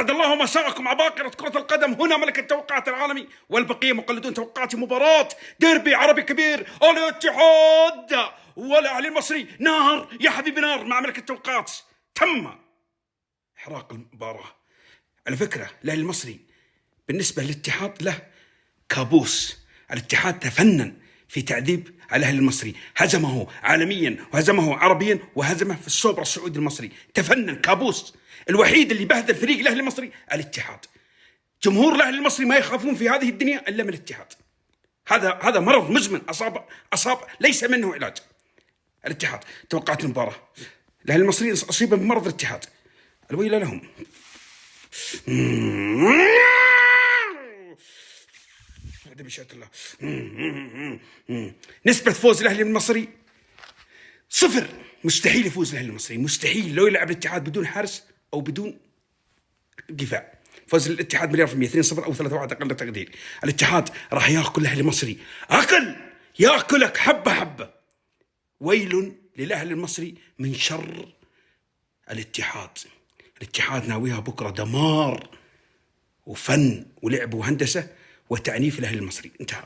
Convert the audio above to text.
قد الله ما شاءكم عباقرة كرة القدم، هنا ملك التوقعات العالمي والبقية مقلدون توقعات مباراة ديربي عربي كبير، الاتحاد والأهلي المصري. نار يا حبيبي نار مع ملك التوقعات. تم إحراق المباراة. على فكرة الأهلي المصري بالنسبة للاتحاد له كابوس. الاتحاد تفنن في تعذيب الأهلي المصري، هزمه عالميا وهزمه عربيا وهزمه في السوبر السعودي المصري. تفنن كابوس. الوحيد اللي بهدل فريق الأهلي المصري الاتحاد. جمهور الأهلي المصري ما يخافون في هذه الدنيا إلا من الاتحاد. هذا مرض مزمن أصاب ليس منه علاج. الاتحاد توقعت المباراة الأهلي المصري أصيب بمرض الاتحاد، الويل لهم. هذا بشهادة الله. نسبة فوز الأهلي المصري 0. مستحيل يفوز الأهلي المصري، مستحيل. لو يلعب الاتحاد بدون حارس أو بدون دفاع. فوز الاتحاد 100%، 2-0 أو 3-1 أقل تقدير. الاتحاد راح يأكل الأهلي المصري، يأكلك حبة حبة. ويل للأهلي المصري من شر الاتحاد. الاتحاد ناويها بكرة دمار وفن ولعب وهندسة وتعنيف الأهلي المصري. انتهى.